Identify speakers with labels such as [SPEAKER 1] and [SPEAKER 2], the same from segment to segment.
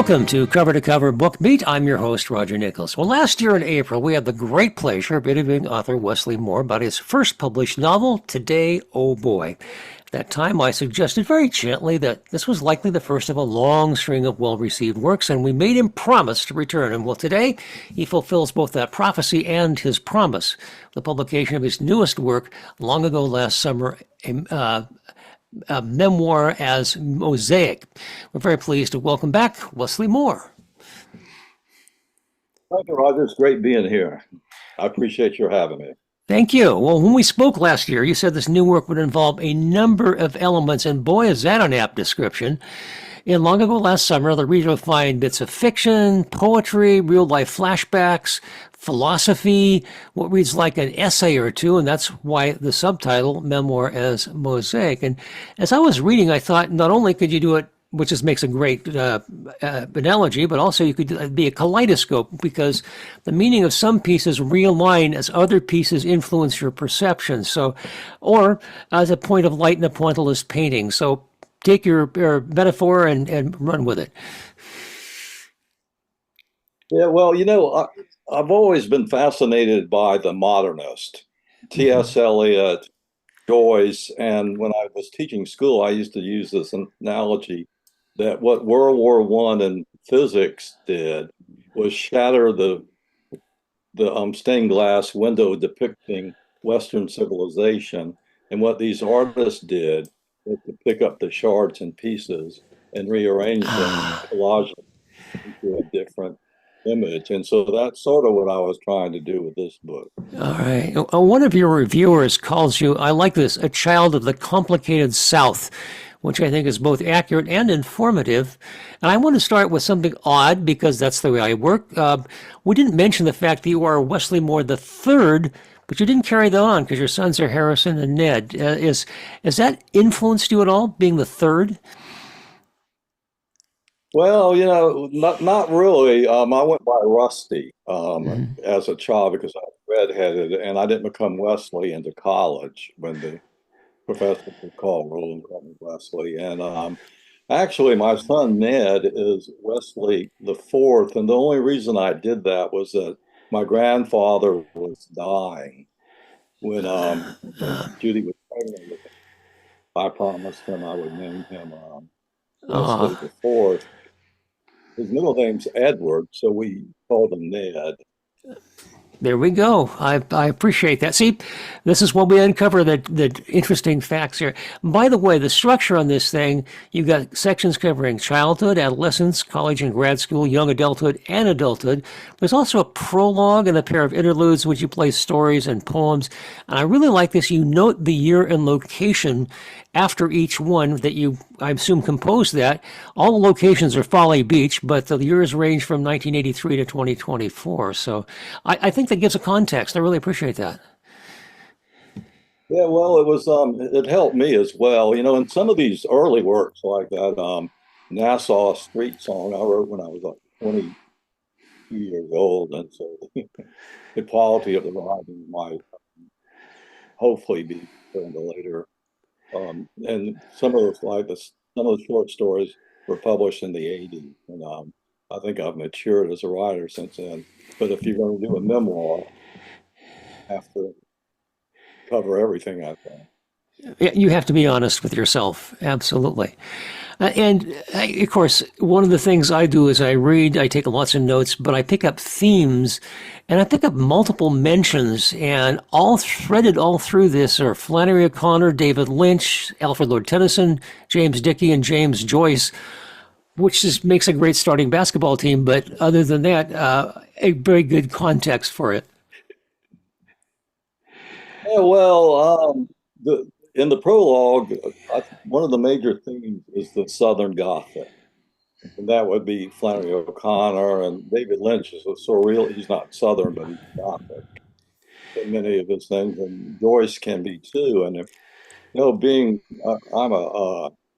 [SPEAKER 1] Welcome to Cover Book Beat. I'm your host, Roger Nichols. Well, last year in April, we had the great pleasure of interviewing author Wesley Moore about his first published novel, Today, Oh Boy. At that time, I suggested very gently that this was likely the first of a long string of well-received works, and we made him promise to return. And well, today, he fulfills both that prophecy and his promise. The publication of his newest work, long ago last summer, a memoir as Mosaic. We're very pleased to welcome back Wesley Moore.
[SPEAKER 2] Thank you, Roger. It's great being here. I appreciate your having me.
[SPEAKER 1] Thank you. Well, when we spoke last year, you said this new work would involve a number of elements, and boy, is that an apt description. In Long Ago Last Summer, the reader will find bits of fiction, poetry, real-life flashbacks, philosophy, what reads like an essay or two, and that's why the subtitle, Memoir as Mosaic. And as I was reading, I thought not only could you do it, which just makes a great analogy, but also you could be a kaleidoscope, because the meaning of some pieces realign as other pieces influence your perception. So, or as a point of light in a pointillist painting. So take your metaphor and run with it.
[SPEAKER 2] Yeah, well, I've always been fascinated by the modernist, T.S. Eliot, Joyce, and when I was teaching school, I used to use this analogy that what World War I in physics did was shatter the stained glass window depicting Western civilization, and what these artists did was to pick up the shards and pieces and rearrange them and collage them into a different image. And so that's sort of what I was trying to do with this book.
[SPEAKER 1] All right. One of your reviewers calls you, I like this, a child of the complicated South, which I think is both accurate and informative. And I want to start with something odd, because that's the way I work. We didn't mention the fact that you are Wesley Moore the third, but you didn't carry that on because your sons are Harrison and Ned. Has that influenced you at all, being the third?
[SPEAKER 2] Well, not really. I went by Rusty as a child because I was redheaded, and I didn't become Wesley into college when the professor would call roll and call me Wesley. And actually, my son Ned is Wesley the fourth, and the only reason I did that was that my grandfather was dying when Judy was pregnant with him. I promised him I would name him Wesley the fourth. His middle name's Edward, so we called him Ned.
[SPEAKER 1] There we go. I appreciate that. See, this is when we uncover the interesting facts here. By the way, the structure on this thing, you've got sections covering childhood, adolescence, college and grad school, young adulthood, and adulthood. There's also a prologue and a pair of interludes, which you place stories and poems. And I really like this. You note the year and location after each one that you, I assume, composed that. All the locations are Folly Beach, but the years range from 1983 to 2024. So I think that gives a context. I really appreciate that.
[SPEAKER 2] Yeah, well, it helped me as well. In some of these early works, like that Nassau Street song I wrote when I was like 22 years old, and so the quality of the writing might hopefully be turned to later. And some of the short stories were published in the '80s, and I think I've matured as a writer since then. But if you're going to do a memoir, you have to cover everything, I think.
[SPEAKER 1] You have to be honest with yourself. Absolutely. Of course, one of the things I do is I read, I take lots of notes, but I pick up themes, and I pick up multiple mentions, and all threaded all through this are Flannery O'Connor, David Lynch, Alfred Lord Tennyson, James Dickey, and James Joyce, which just makes a great starting basketball team. But other than that, a very good context for it.
[SPEAKER 2] Yeah, well, in the prologue, one of the major themes is the Southern Gothic. And that would be Flannery O'Connor, and David Lynch is a surreal. He's not Southern, but he's Gothic in many of his things, and Joyce can be too. And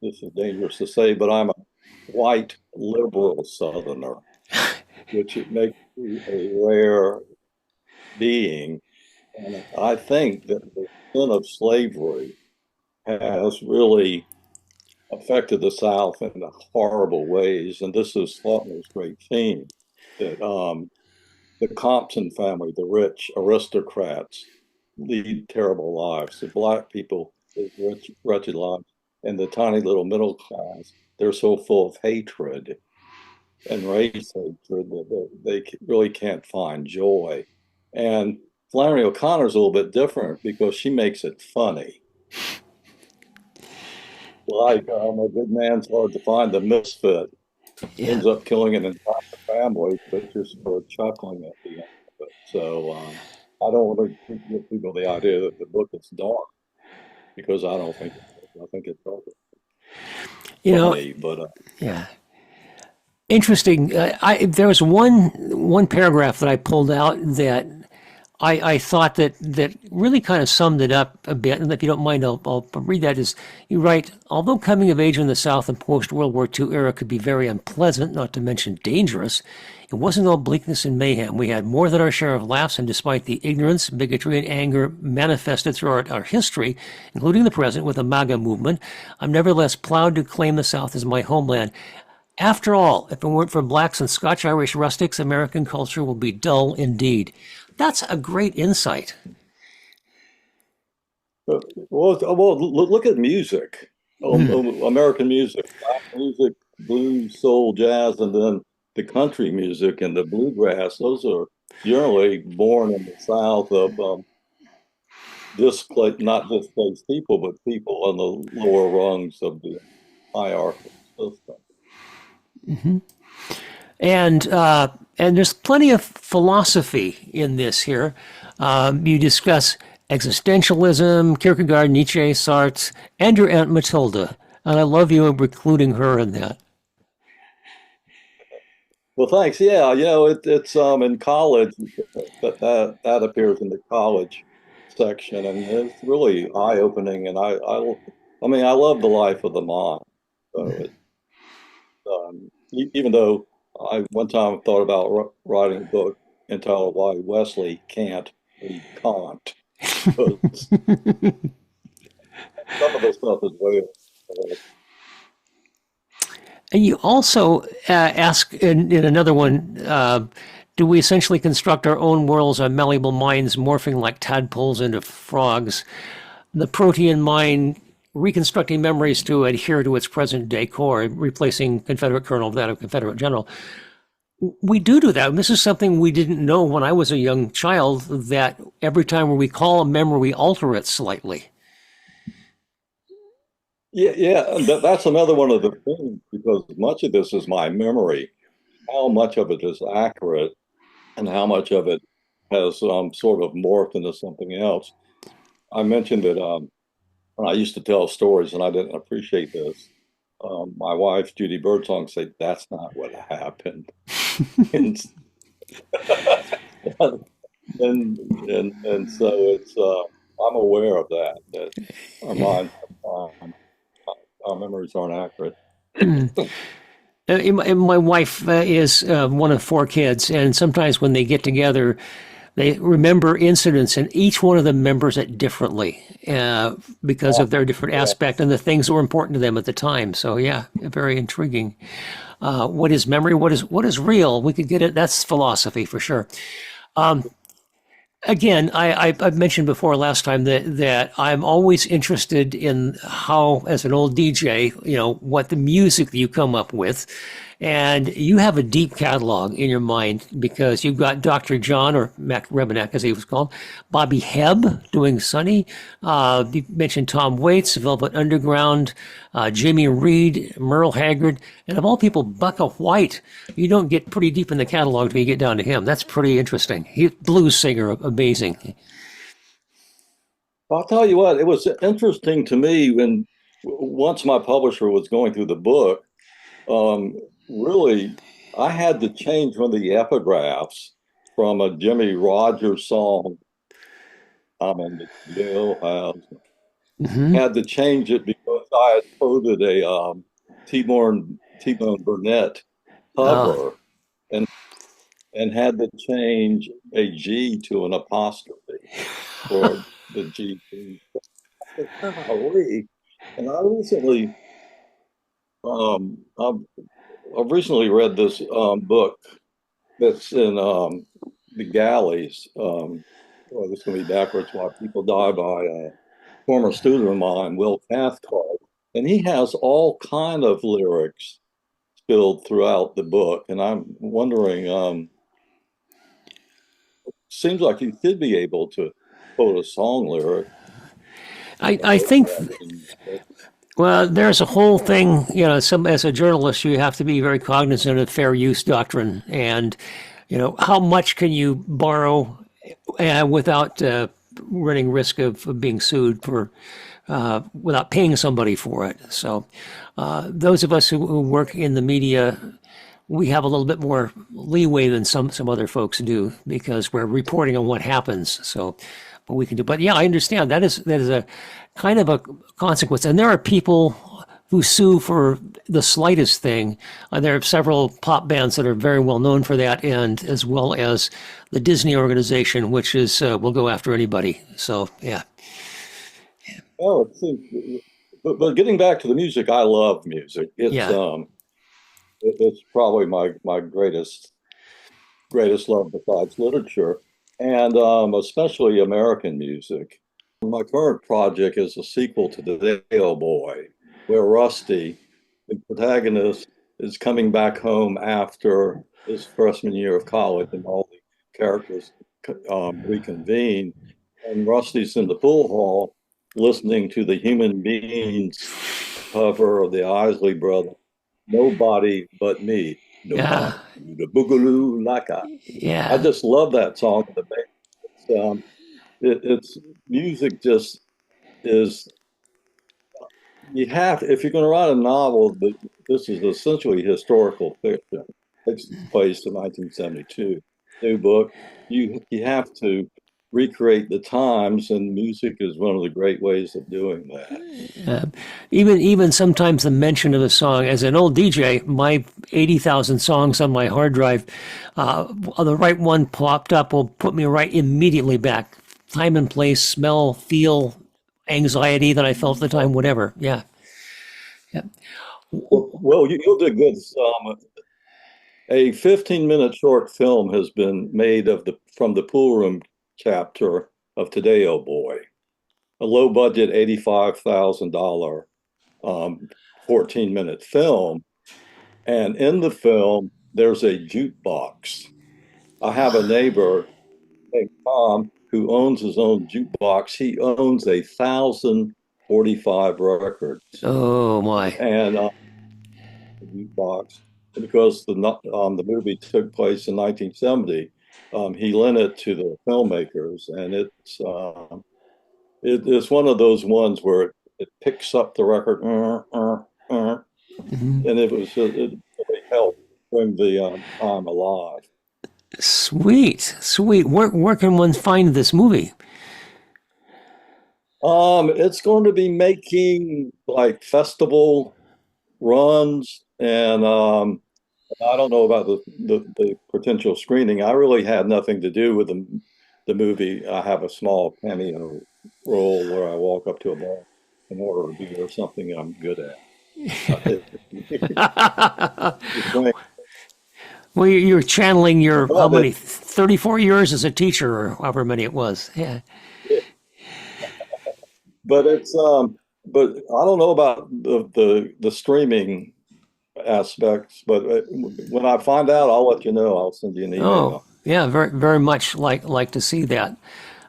[SPEAKER 2] this is dangerous to say, but I'm a white liberal Southerner, which it makes me a rare being. And I think that the sin of slavery has really affected the South in horrible ways. And this is Faulkner's great theme that the Compton family, the rich aristocrats, lead terrible lives. The black people live rich, wretched lives, and the tiny little middle class, they're so full of hatred and race hatred that they really can't find joy. And Flannery O'Connor's a little bit different because she makes it funny. Like a good man's hard to find, the misfit
[SPEAKER 1] Yeah.
[SPEAKER 2] ends up killing an entire family, but just for chuckling at the end of it. So I don't want to give people the idea that the book is dark because I don't think it is. I think it's
[SPEAKER 1] You know,
[SPEAKER 2] funny, but
[SPEAKER 1] yeah. Interesting. There was one paragraph that I pulled out that I thought that really kind of summed it up a bit. And if you don't mind, I'll read that. Is you write, although coming of age in the South and post World War II era could be very unpleasant, not to mention dangerous, it wasn't all bleakness and mayhem. We had more than our share of laughs, and despite the ignorance, bigotry, and anger manifested throughout our history, including the present with the MAGA movement, I'm nevertheless proud to claim the South as my homeland. After all, if it weren't for blacks and Scotch-Irish rustics, American culture will be dull indeed. That's a great insight.
[SPEAKER 2] look at music, American music, black music, blues, soul, jazz, and then the country music and the bluegrass. Those are generally born in the South of displaced, not displaced people, but people on the lower rungs of the hierarchical system.
[SPEAKER 1] And there's plenty of philosophy in this here. You discuss existentialism, Kierkegaard, Nietzsche, Sartre, and your Aunt Matilda. And I love you including her in that.
[SPEAKER 2] Well, thanks. Yeah, it's in college that appears in the college section, and it's really eye opening. And I mean, I love the life of the mind. So even though I one time thought about writing a book entitled "Why Wesley Can't Read Kant," because some of the stuff is way.
[SPEAKER 1] And you also ask in another one, do we essentially construct our own worlds, our malleable minds morphing like tadpoles into frogs? The protean mind reconstructing memories to adhere to its present day core, replacing Confederate colonel with that of Confederate general. We do that. And this is something we didn't know when I was a young child, that every time we recall a memory, we alter it slightly.
[SPEAKER 2] Yeah, and that's another one of the things because much of this is my memory. How much of it is accurate, and how much of it has sort of morphed into something else. I mentioned that when I used to tell stories, and I didn't appreciate this. My wife, Judy Birdsong, said, "That's not what happened." and, and so it's I'm aware of that our minds, our memories aren't accurate.
[SPEAKER 1] My wife is one of four kids, and sometimes when they get together, they remember incidents, and each one of them remembers it differently because of their different aspect and the things that were important to them at the time. So, yeah, very intriguing. What is memory? What is real? We could get it. That's philosophy for sure. Again, I've mentioned before last time that I'm always interested in how, as an old DJ, what the music that you come up with. And you have a deep catalog in your mind because you've got Dr. John, or Mac Rebenak as he was called, Bobby Hebb doing Sunny. You mentioned Tom Waits, Velvet Underground, Jimmy Reed, Merle Haggard, and of all people, Bucka White. You don't get pretty deep in the catalog until you get down to him. That's pretty interesting. Blues singer, amazing.
[SPEAKER 2] I'll tell you what, it was interesting to me when once my publisher was going through the book, really, I had to change one of the epigraphs from a Jimmy Rogers song, I'm in the jailhouse.
[SPEAKER 1] Mm-hmm.
[SPEAKER 2] Had to change it because I had quoted a T-Bone Burnett
[SPEAKER 1] Oh,
[SPEAKER 2] cover and had to change a G to an apostrophe for the G. Golly. And I recently I've recently read this book that's in the galleys. Well, this is going to be backwards. Why People Die, by a former student of mine, Will Cathcart, and he has all kind of lyrics spilled throughout the book. And I'm wondering, seems like you could be able to quote a song lyric.
[SPEAKER 1] I think, well, there's a whole thing, as a journalist, you have to be very cognizant of fair use doctrine and, how much can you borrow without running risk of being sued for without paying somebody for it. So those of us who work in the media, we have a little bit more leeway than some other folks do because we're reporting on what happens. So what we can do. But yeah, I understand that is a kind of a consequence. And there are people who sue for the slightest thing. There are several pop bands that are very well known for that, and as well as the Disney organization, which is will go after anybody. So yeah.
[SPEAKER 2] Oh, but getting back to the music, I love music. It's probably my greatest love besides literature, and especially American music. My current project is a sequel to The Day Boy, where Rusty, the protagonist, is coming back home after his freshman year of college, and all the characters reconvene, and Rusty's in the pool hall listening to the Human Beings cover of the Isley Brothers, Nobody But Me.
[SPEAKER 1] Yeah.
[SPEAKER 2] The Boogaloo Laka.
[SPEAKER 1] Yeah.
[SPEAKER 2] I just love that song. It's music just is, you have, if you're going to write a novel, but this is essentially historical fiction. It takes place in 1972. New book, you have to recreate the times, and music is one of the great ways of doing that.
[SPEAKER 1] Even sometimes the mention of a song, as an old DJ, my 80,000 songs on my hard drive, the right one popped up will put me right immediately back. Time and place, smell, feel, anxiety that I felt at the time, whatever. Yeah. Yeah.
[SPEAKER 2] Well, you'll do good. A 15-minute short film has been made from the pool room chapter of Today, Oh Boy, a low budget $85,000 14-minute film. And in the film, there's a jukebox. I have a neighbor named Tom who owns his own jukebox. He owns 1,045 records.
[SPEAKER 1] Oh my!
[SPEAKER 2] And jukebox, because the movie took place in 1970. He lent it to the filmmakers, and it's one of those ones where it picks up the record, and it really helped bring the time alive.
[SPEAKER 1] Sweet. Where can one find this movie?
[SPEAKER 2] It's going to be making like festival runs, and I don't know about the potential screening. I really had nothing to do with the movie. I have a small cameo role where I walk up to a bar and order a beer, something I'm good at.
[SPEAKER 1] Well, you're channeling your, how many, 34 years as a teacher, or however many it was. Yeah.
[SPEAKER 2] But but I don't know about the streaming aspects, but when I find out, I'll let you know. I'll send you an email.
[SPEAKER 1] Oh, yeah, very, very much like to see that.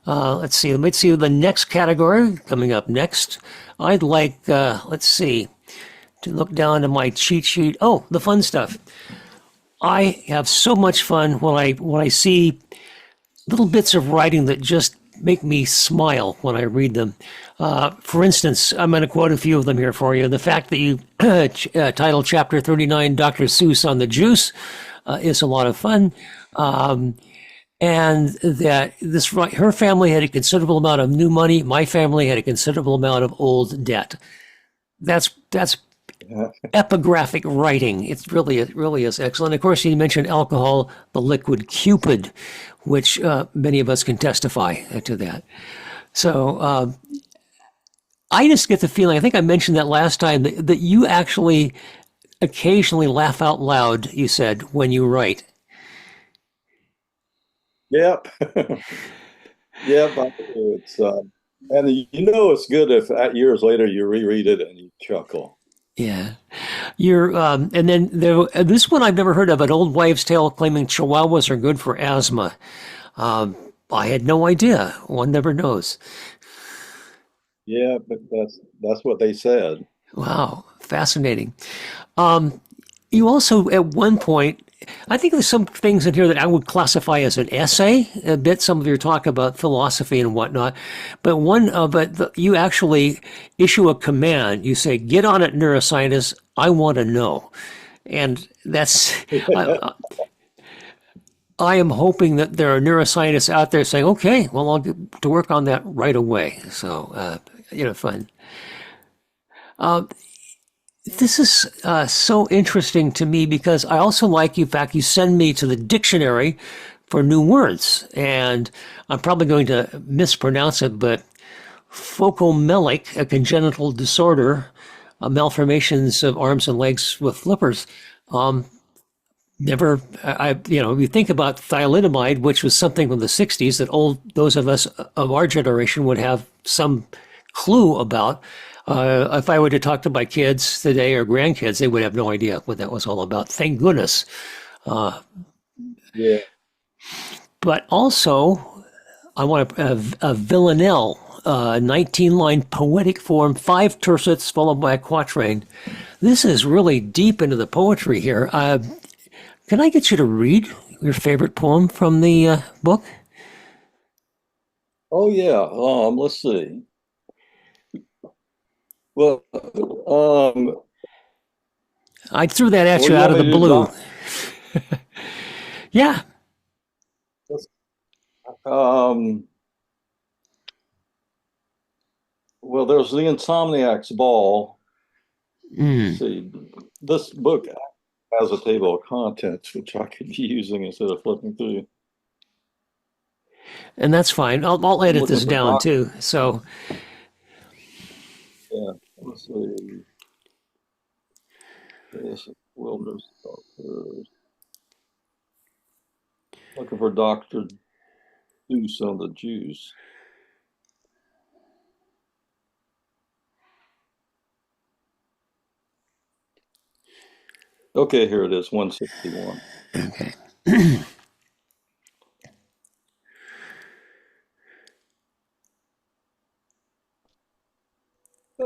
[SPEAKER 1] Let's see the next category coming up next. I'd like, let's see, to look down to my cheat sheet. Oh, the fun stuff. I have so much fun when I see little bits of writing that just make me smile when I read them. For instance, I'm going to quote a few of them here for you. The fact that you titled Chapter 39 Dr. Seuss on the Juice is a lot of fun. And that her family had a considerable amount of new money. My family had a considerable amount of old debt. That's epigraphic writing. It really is excellent. Of course, you mentioned alcohol, the liquid Cupid, which many of us can testify to that. So I just get the feeling, I think I mentioned that last time, that you actually occasionally laugh out loud, you said, when you write.
[SPEAKER 2] Yep. Yep. It's and it's good if years later you reread it and you chuckle.
[SPEAKER 1] Yeah. And then this one I've never heard of, an old wives' tale claiming chihuahuas are good for asthma. I had no idea. One never knows.
[SPEAKER 2] Yeah, but that's what they said.
[SPEAKER 1] Wow. Fascinating. You also, at one point, I think there's some things in here that I would classify as an essay, a bit, some of your talk about philosophy and whatnot. But you actually issue a command. You say, get on it, neuroscientists. I want to know. And that's, I am hoping that there are neuroscientists out there saying, okay, well, I'll get to work on that right away. So, fun. This is so interesting to me because I also like, in fact, you send me to the dictionary for new words. And I'm probably going to mispronounce it, but phocomelic, a congenital disorder, malformations of arms and legs with flippers. You think about thalidomide, which was something from the 60s that those of us of our generation would have some clue about. If I were to talk to my kids today or grandkids, they would have no idea what that was all about. Thank goodness.
[SPEAKER 2] Yeah.
[SPEAKER 1] But also, I want a villanelle, 19-line poetic form, 5 tercets followed by a quatrain. This is really deep into the poetry here. Can I get you to read your favorite poem from the book?
[SPEAKER 2] Oh yeah. Let's see. Well,
[SPEAKER 1] I threw that at
[SPEAKER 2] what
[SPEAKER 1] you
[SPEAKER 2] do you
[SPEAKER 1] out
[SPEAKER 2] want
[SPEAKER 1] of
[SPEAKER 2] me
[SPEAKER 1] the
[SPEAKER 2] to do,
[SPEAKER 1] blue.
[SPEAKER 2] Doc?
[SPEAKER 1] Yeah.
[SPEAKER 2] Um, well, there's the Insomniac's Ball. Let's see, this book has a table of contents, which I could be using instead of flipping through.
[SPEAKER 1] And that's fine. I'll edit
[SPEAKER 2] Looking
[SPEAKER 1] this
[SPEAKER 2] for
[SPEAKER 1] down too. So,
[SPEAKER 2] yeah, let's see. Yes, wilderness doctors. Looking for Dr. Juice on the juice. Okay, here it is, 161.
[SPEAKER 1] okay.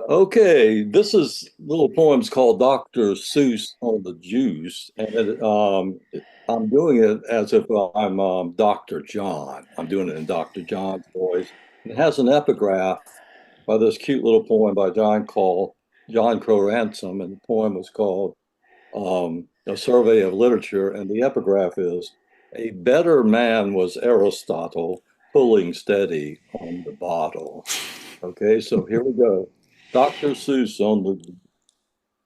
[SPEAKER 2] Okay, this is little poems called Dr. Seuss on the Juice, and I'm doing it as if I'm Dr. John. I'm doing it in Dr. John's voice. It has an epigraph by this cute little poem by John Crow Ransom, and the poem was called A Survey of Literature, and the epigraph is, "A better man was Aristotle, pulling steady on the bottle." Okay, so here we go. Dr. Seuss on the.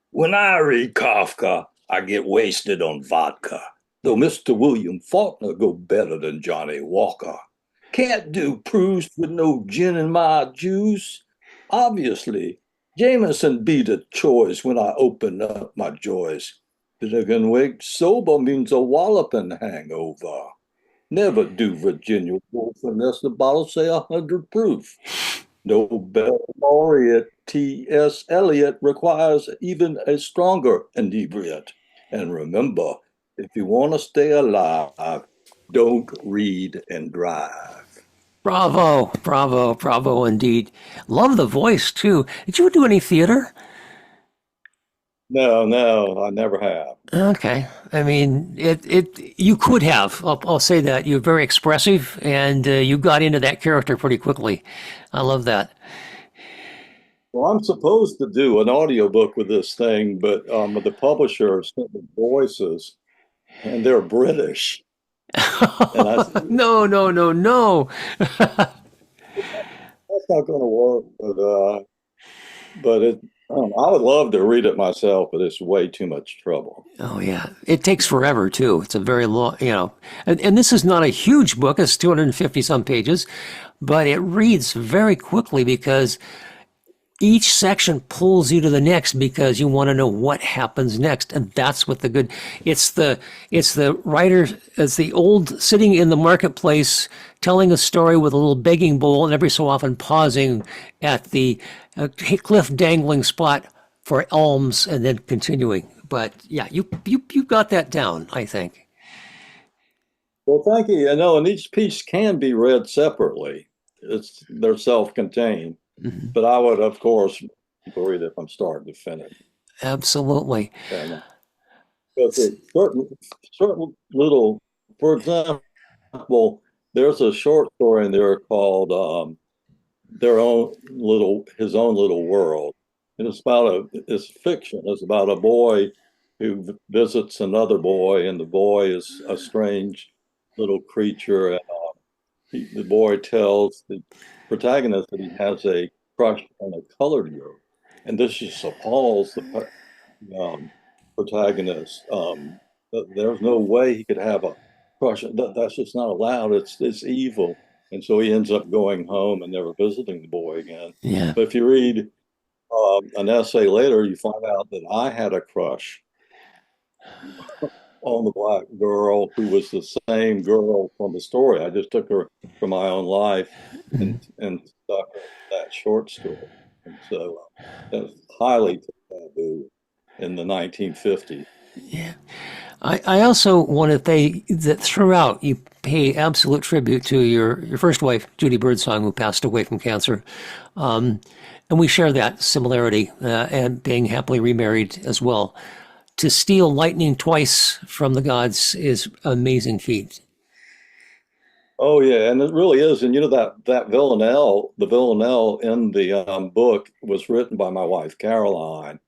[SPEAKER 2] When I read Kafka, I get wasted on vodka. Though Mr. William Faulkner go better than Johnny Walker. Can't do Proust with no gin in my juice. Obviously, Jameson be the choice when I open up my joys. Finnegan sober means a walloping hangover. Never do Virginia Woolf unless the bottle say 100 proof. Nobel laureate T.S. Eliot requires even a stronger inebriate. And remember, if you want to stay alive, don't read and drive.
[SPEAKER 1] Bravo, bravo, bravo indeed. Love the voice too. Did you do any theater?
[SPEAKER 2] No, I never have.
[SPEAKER 1] Okay. I mean, you could have. I'll say that. You're very expressive and you got into that character pretty quickly. I love that.
[SPEAKER 2] Well, I'm supposed to do an audiobook with this thing, but the publisher sent me voices, and they're British. And I said,
[SPEAKER 1] No, no, no, no.
[SPEAKER 2] that's not going to work. But I would love to read it myself, but it's way too much trouble.
[SPEAKER 1] Oh yeah, it takes forever too. It's a very long, and this is not a huge book. It's 250 some pages, but it reads very quickly because each section pulls you to the next because you want to know what happens next, and that's what the good. It's the writer, it's the old sitting in the marketplace telling a story with a little begging bowl, and every so often pausing at the cliff dangling spot for alms, and then continuing. But yeah, you got that down, I think.
[SPEAKER 2] Well, thank you. I know, and each piece can be read separately. They're self-contained, but I would, of course, read it from start to finish.
[SPEAKER 1] Absolutely.
[SPEAKER 2] And but certain little, for example, there's a short story in there called his own little world. And it's fiction. It's about a boy who visits another boy, and the boy is a strange little creature. And the boy tells the protagonist that he has a crush on a colored girl, and this just appalls the protagonist. There's no way he could have a crush. That's just not allowed. It's evil, and so he ends up going home and never visiting the boy again.
[SPEAKER 1] Yeah.
[SPEAKER 2] But if you read an essay later, you find out that I had a crush on the black girl who was the same girl from the story. I just took her from my own life and stuck her in that short story. And so that was highly taboo in the 1950s.
[SPEAKER 1] Yeah. I also want to say that throughout you pay absolute tribute to your first wife, Judy Birdsong, who passed away from cancer. And we share that similarity and being happily remarried as well. To steal lightning twice from the gods is an amazing feat.
[SPEAKER 2] Oh yeah, and it really is. And you know that villanelle, the villanelle in the book was written by my wife Caroline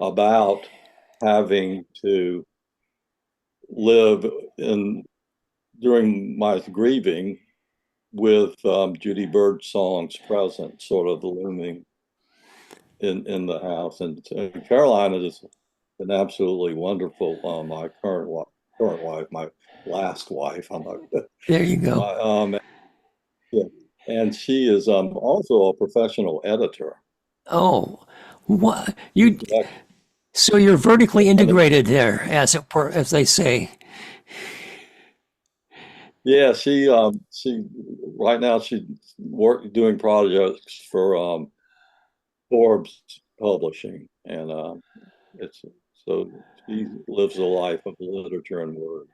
[SPEAKER 2] about having to live during my grieving with Judy Birdsong's presence sort of looming in the house. And Caroline is an absolutely wonderful. My current wife, my last wife.
[SPEAKER 1] There you go.
[SPEAKER 2] Yeah, and she is also a professional editor.
[SPEAKER 1] Oh, what you? So you're vertically integrated there, as they say.
[SPEAKER 2] Yeah, she right now she's doing projects for Forbes Publishing, and it's so she lives a life of literature and word.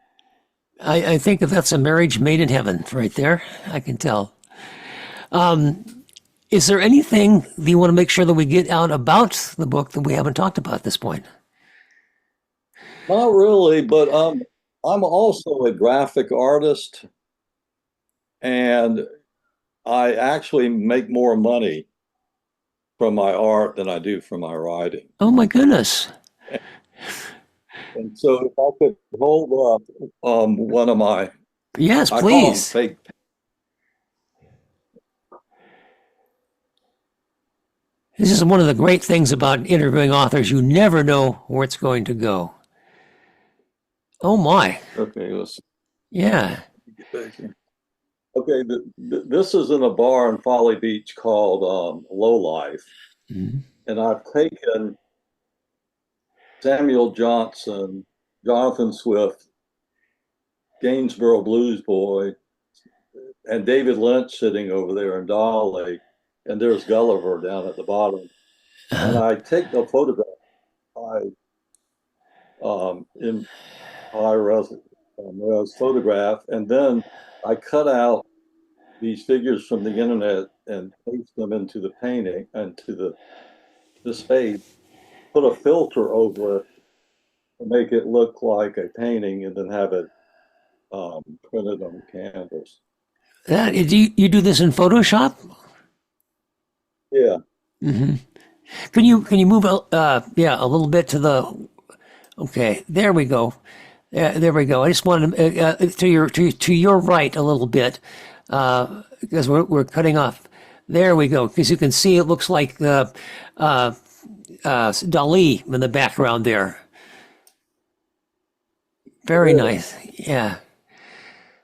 [SPEAKER 1] I think that's a marriage made in heaven right there. I can tell. Is there anything that you want to make sure that we get out about the book that we haven't talked about at this point?
[SPEAKER 2] Not really, but I'm also a graphic artist, and I actually make more money from my art than I do from my writing.
[SPEAKER 1] Oh my goodness.
[SPEAKER 2] And so if I could hold up one of my,
[SPEAKER 1] Yes,
[SPEAKER 2] I call them
[SPEAKER 1] please.
[SPEAKER 2] fake.
[SPEAKER 1] This is one of the great things about interviewing authors. You never know where it's going to go. Oh my.
[SPEAKER 2] Okay, let's
[SPEAKER 1] Yeah.
[SPEAKER 2] get back here. Okay, this is in a bar in Folly Beach called Low Life, and I've taken Samuel Johnson, Jonathan Swift, Gainsborough Blues Boy, and David Lynch sitting over there in Dolly, and there's Gulliver down at the bottom. And I take a photograph in high res photograph, and then I cut out these figures from the internet and paste them into the painting and to this page, put a filter over it to make it look like a painting, and then have it printed on canvas.
[SPEAKER 1] Do you do this in Photoshop?
[SPEAKER 2] Yeah.
[SPEAKER 1] Mm-hmm. Can you move a little bit to the? Okay, there we go. There we go. I just wanted to your right a little bit because we're cutting off. There we go. Because you can see it looks like Dali in the background there. Very nice. Yeah.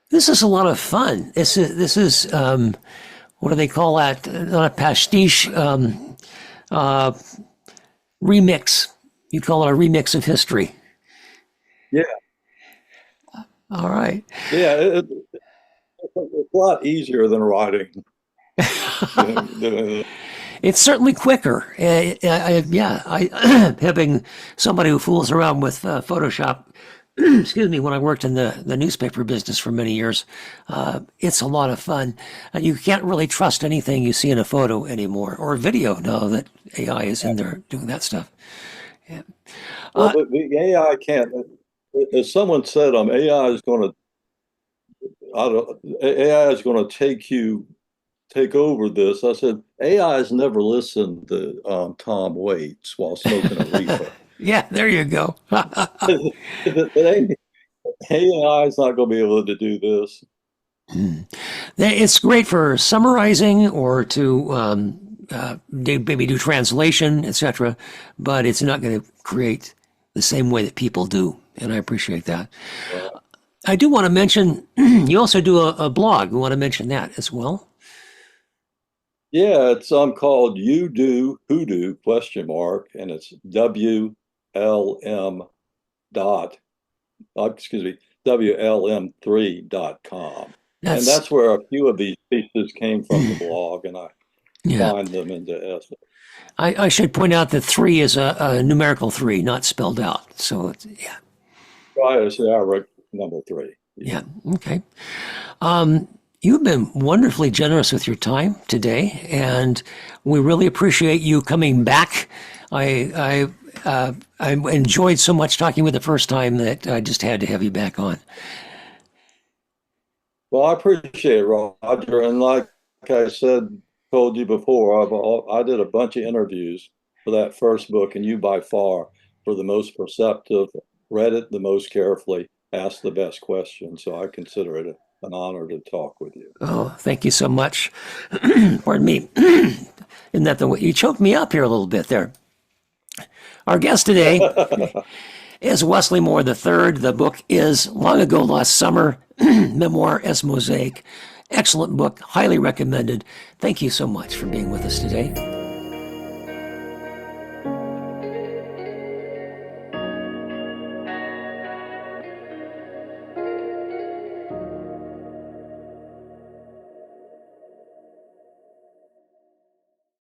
[SPEAKER 1] This is a lot of fun. This is what do they call that? Not a pastiche. remix. You call it a remix of history.
[SPEAKER 2] Yeah,
[SPEAKER 1] All right.
[SPEAKER 2] yeah, it's a lot easier than writing.
[SPEAKER 1] It's certainly quicker. Having somebody who fools around with Photoshop, excuse me, when I worked in the newspaper business for many years, it's a lot of fun. You can't really trust anything you see in a photo anymore or video now that AI is in there doing that stuff. Yeah.
[SPEAKER 2] Well, the AI can't. As someone said, AI is going to. AI is going to take over this. I said, AI has never listened to Tom Waits while smoking a reefer.
[SPEAKER 1] Yeah, there you go.
[SPEAKER 2] AI is not going to be able to do this.
[SPEAKER 1] It's great for summarizing or to maybe do translation, etc. But it's not going to create the same way that people do, and I appreciate that. I do want to mention you also do a blog. We want to mention that as well.
[SPEAKER 2] Yeah, it's called You Do Hoodoo ? And it's WLM dot excuse me WLM3.com. And that's where a few of these pieces came from the blog, and I find them into essays.
[SPEAKER 1] I should point out that 3 is a numerical 3, not spelled out. So it's, yeah.
[SPEAKER 2] Right, I wrote number 3.
[SPEAKER 1] Yeah. Okay. You've been wonderfully generous with your time today, and we really appreciate you coming back. I enjoyed so much talking with you the first time that I just had to have you back on.
[SPEAKER 2] Well, I appreciate it, Roger. And like I told you before, I did a bunch of interviews for that first book, and you by far were the most perceptive, read it the most carefully, asked the best questions. So I consider it an honor to talk with you.
[SPEAKER 1] Oh, thank you so much. Pardon me. Isn't that the way you choked me up here a little bit there? Our guest today is Wesley Moore III. The book is Long Ago Last Summer, Memoir as Mosaic. Excellent book, highly recommended. Thank you so much for being with us today.